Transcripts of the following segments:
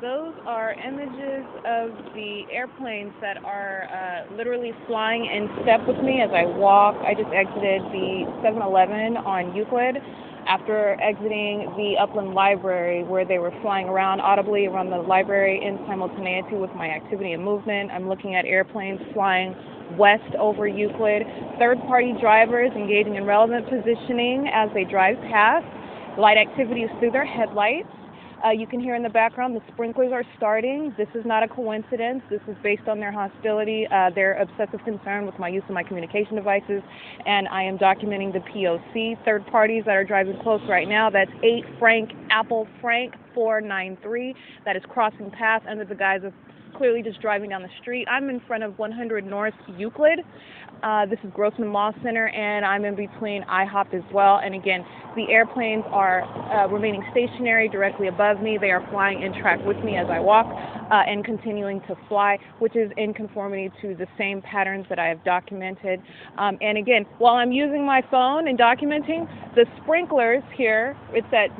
Those are images of the airplanes that are literally flying in step with me as I walk. I just exited the 7-Eleven on Euclid after exiting the Upland Library, where they were flying around audibly around the library in simultaneity with my activity and movement. I'm looking at airplanes flying west over Euclid, third-party drivers engaging in relevant positioning as they drive past, light activities through their headlights. You can hear in the background the sprinklers are starting. This is not a coincidence. This is based on their hostility, their obsessive concern with my use of my communication devices, and I am documenting the P.O.C. third parties that are driving close right now. That's 8 Frank Apple Frank 493 that is crossing paths under the guise of clearly just driving down the street. I'm in front of 100 North Euclid. This is Grossman Law Center, and I'm in between IHOP as well. And again, the airplanes are remaining stationary directly above me. They are flying in track with me as I walk and continuing to fly, which is in conformity to the same patterns that I have documented. And again, while I'm using my phone and documenting, the sprinklers here, it's at,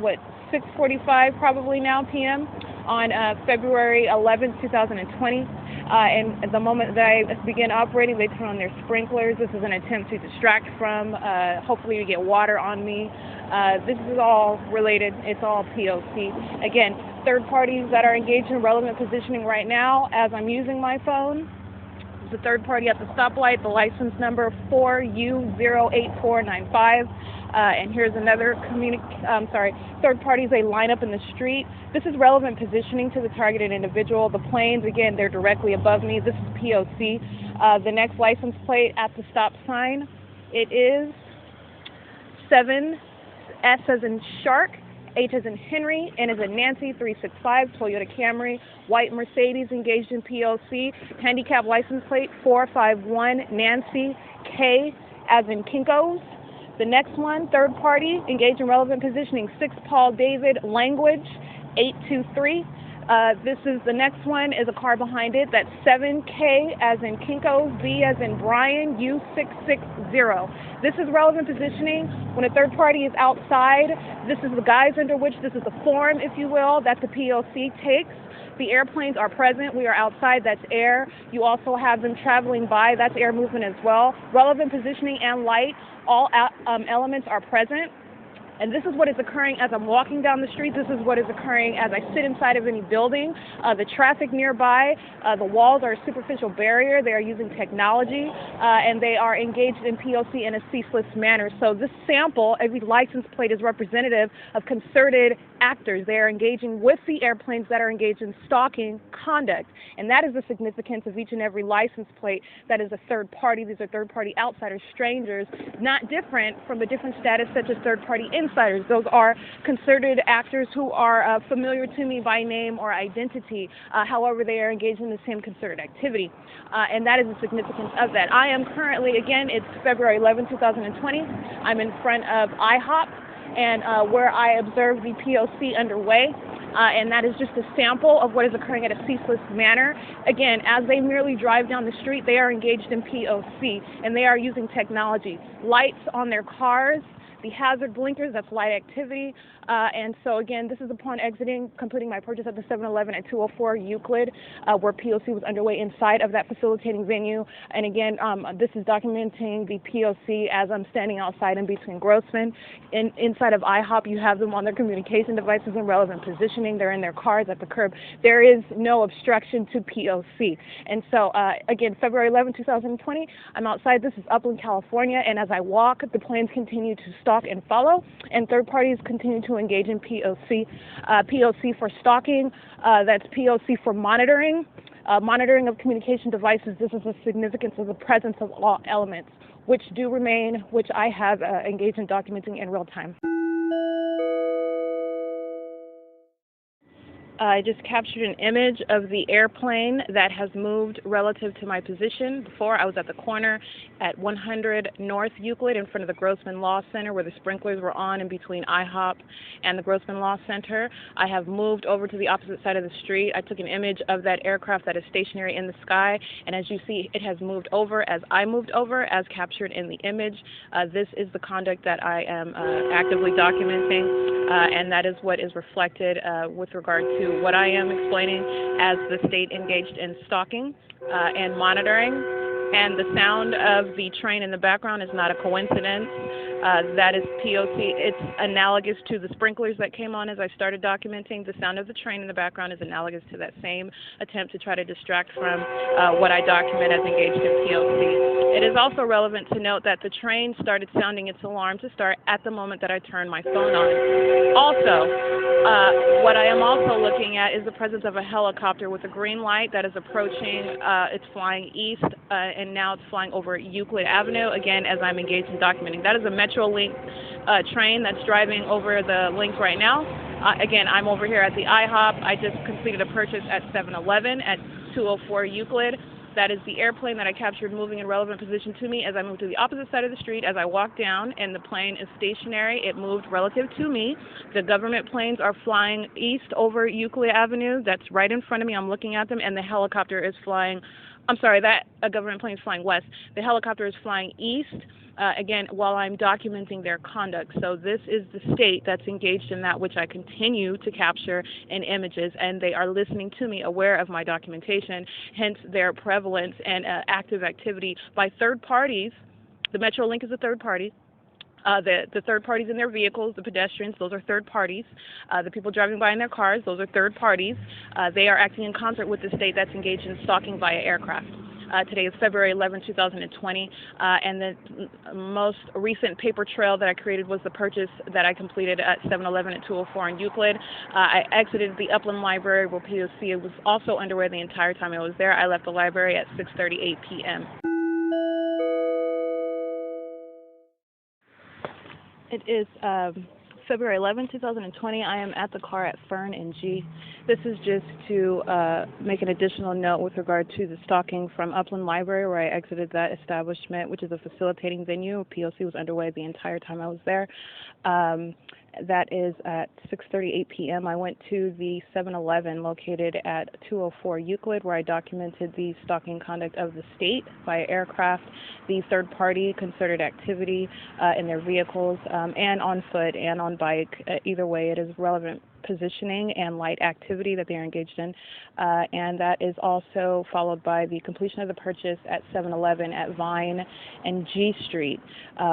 6:45 probably now p.m. on February 11th, 2020. And at the moment that I begin operating, they turn on their sprinklers. This is an attempt to distract from, hopefully to get water on me. This is all related. It's all P.O.C. Again, third parties that are engaged in relevant positioning right now as I'm using my phone. The third party at the stoplight, the license number 4U08495. And here's another third parties, they line up in the street. This is relevant positioning to the targeted individual. The planes, again, they're directly above me. This is P.O.C. The next license plate at the stop sign, it is 7, S as in shark, H as in Henry, N as in Nancy, 365, Toyota Camry, white Mercedes engaged in P.O.C., handicap license plate 451, Nancy, K as in Kinko's. The next one, third party, engaged in relevant positioning, 6 Paul David, language, 823. The next one is a car behind it. That's 7K as in Kinko's, B as in Brian, U660. This is relevant positioning. When a third party is outside, this is the guise under which this is the form, if you will, that the P.O.C. takes. The airplanes are present. We are outside. That's air. You also have them traveling by. That's air movement as well. Relevant positioning and light, all elements are present. And this is what is occurring as I'm walking down the street. This is what is occurring as I sit inside of any building. The traffic nearby, the walls are a superficial barrier. They are using technology, and they are engaged in P.O.C. in a ceaseless manner. So this sample, every license plate, is representative of concerted actors. They are engaging with the airplanes that are engaged in stalking conduct. And that is the significance of each and every license plate that is a third party. These are third party outsiders, strangers, not different from a different status such as third party insiders. Those are concerted actors who are familiar to me by name or identity. However, they are engaged in the same concerted activity. And that is the significance of that. I am currently, again, it's February 11, 2020. I'm in front of IHOP, and where I observe the P.O.C. underway. And that is just a sample of what is occurring at a ceaseless manner. Again, as they merely drive down the street, they are engaged in P.O.C. and they are using technology. Lights on their cars, the hazard blinkers, that's light activity. And so again, this is upon exiting, completing my purchase at the 7-Eleven at 204 Euclid, where P.O.C. was underway inside of that facilitating venue. And again, this is documenting the P.O.C. as I'm standing outside in between Grossman. Inside of IHOP, you have them on their communication devices in relevant positioning. They're in their cars at the curb. There is no obstruction to P.O.C. And so again, February 11, 2020, I'm outside. This is Upland, California. And as I walk, the planes continue to stalk and follow, and third parties continue to engage in P.O.C. P.O.C. for stalking, that's P.O.C. for monitoring, monitoring of communication devices. This is the significance of the presence of all elements, which do remain, which I have engaged in documenting in real time. I just captured an image of the airplane that has moved relative to my position. Before, I was at the corner at 100 North Euclid in front of the Grossman Law Center where the sprinklers were on in between IHOP and the Grossman Law Center. I have moved over to the opposite side of the street. I took an image of that aircraft that is stationary in the sky, and as you see, it has moved over as I moved over, as captured in the image. This is the conduct that I am actively documenting, and that is what is reflected with regard to to what I am explaining as the state engaged in stalking and monitoring. And the sound of the train in the background is not a coincidence. That is P.O.C. It's analogous to the sprinklers that came on as I started documenting. The sound of the train in the background is analogous to that same attempt to try to distract from what I document as engaged in P.O.C. It is also relevant to note that the train started sounding its alarm to start at the moment that I turned my phone on. Also, what I am also looking at is the presence of a helicopter with a green light that is approaching. It's flying east, and now it's flying over Euclid Avenue, again, as I'm engaged in documenting. That is a METROLINK train that's driving over the link right now. Again, I'm over here at the IHOP. I just completed a purchase at 7-Eleven at 204 Euclid. That is the airplane that I captured moving in relevant position to me as I moved to the opposite side of the street. As I walked down, and the plane is stationary, it moved relative to me. The government planes are flying east over Euclid Avenue. That's right in front of me. I'm looking at them, and the helicopter is flying. I'm sorry, that a government plane is flying west. The helicopter is flying east, again, while I'm documenting their conduct. So this is the state that's engaged in that which I continue to capture in images, and they are listening to me, aware of my documentation, hence their prevalence and active activity by third parties. The METROLINK is a third party. The third parties in their vehicles, the pedestrians, those are third parties. The people driving by in their cars, those are third parties. They are acting in concert with the state that's engaged in stalking via aircraft. Today is February 11, 2020, and the most recent paper trail that I created was the purchase that I completed at 7-Eleven at 204 in Euclid. I exited the Upland Library where P.O.C. was also underway the entire time I was there. I left the library at 6:38 p.m. It is February 11, 2020. I am at the car at FERN and G. This is just to make an additional note with regard to the stalking from Upland Library, where I exited that establishment, which is a facilitating venue. P.O.C. was underway the entire time I was there. That is at 6:38 p.m. I went to the 7-Eleven located at 204 Euclid, where I documented the stalking conduct of the state via aircraft, the third-party concerted activity in their vehicles, and on foot and on bike. Either way, it is relevant positioning and light activity that they are engaged in, and that is also followed by the completion of the purchase at 7-Eleven at Vine and G Street,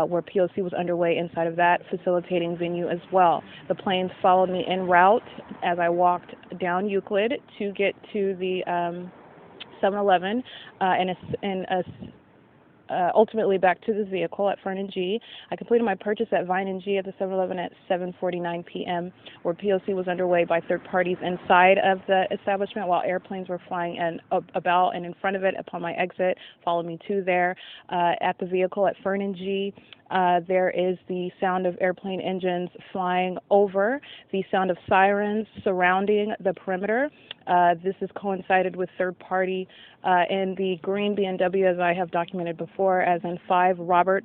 where P.O.C. was underway inside of that facilitating venue as well. The planes followed me en route as I walked down Euclid to get to the 7-Eleven and ultimately back to the vehicle at FERN and G. I completed my purchase at Vine and G at the 7-Eleven at 7:49 p.m., where P.O.C. was underway by third parties inside of the establishment while airplanes were flying about and in front of it upon my exit, followed me to there. At the vehicle at FERN and G, there is the sound of airplane engines flying over, the sound of sirens surrounding the perimeter. This is coincided with third party in the green BMW, as I have documented before, as in 5 Robert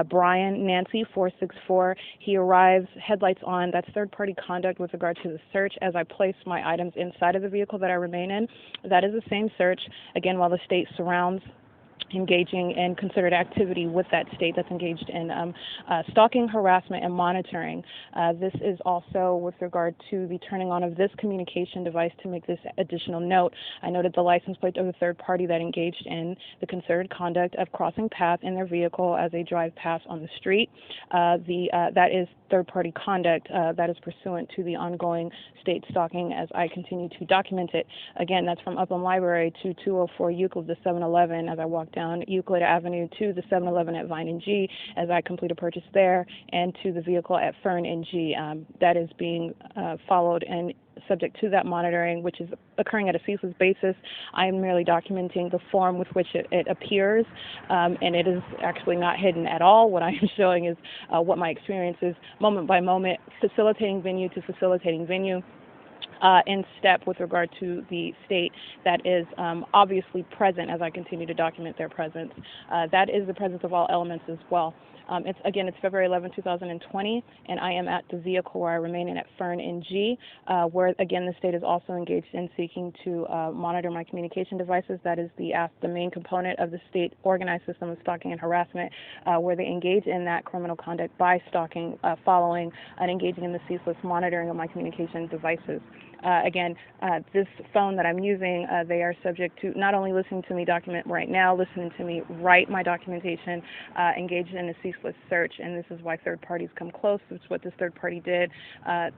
Brian Nancy 464. He arrives, headlights on. That's third party conduct with regard to the search as I place my items inside of the vehicle that I remain in. That is the same search, again, while the state surrounds, engaging in concerted activity with that state that's engaged in stalking, harassment, and monitoring. This is also with regard to the turning on of this communication device to make this additional note. I noted the license plate of the third party that engaged in the concerted conduct of crossing paths in their vehicle as they drive past on the street. That is third party conduct that is pursuant to the ongoing state stalking as I continue to document it. Again, that's from Upland Library to 204 Euclid, the 7-Eleven, as I walk down Euclid Avenue to the 7-Eleven at Vine and G as I complete a purchase there, and to the vehicle at FERN and G. That is being followed and subject to that monitoring, which is occurring at a ceaseless basis. I am merely documenting the form with which it appears, and it is actually not hidden at all. What I am showing is what my experience is moment by moment, facilitating venue to facilitating venue. In step with regard to the state that is obviously present as I continue to document their presence. That is the presence of all elements as well. It's February 11, 2020, and I am at the vehicle where I remain in at FERN in G, where again the state is also engaged in seeking to monitor my communication devices. That is the main component of the state organized system of stalking and harassment, where they engage in that criminal conduct by stalking, following, and engaging in the ceaseless monitoring of my communication devices. This phone that I'm using, they are subject to not only listening to me document right now, listening to me write my documentation, engaged in a ceaseless search, and this is why third parties come close. This is what this third party did.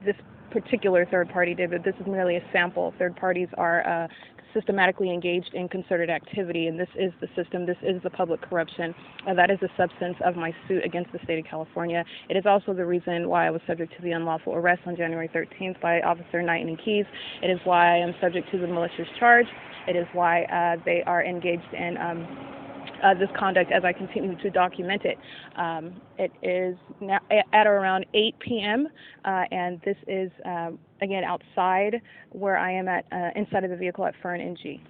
This particular third party did, but this is merely a sample. Third parties are systematically engaged in concerted activity, and this is the system, this is the public corruption. That is the substance of my suit against the state of California. It is also the reason why I was subject to the unlawful arrest on January 13th by Officer Knighton and Keys. It is why I am subject to the malicious charge. It is why they are engaged in this conduct as I continue to document it. It is now at around 8 p.m. And this is, again, outside where I am at, inside of the vehicle at FERN in G.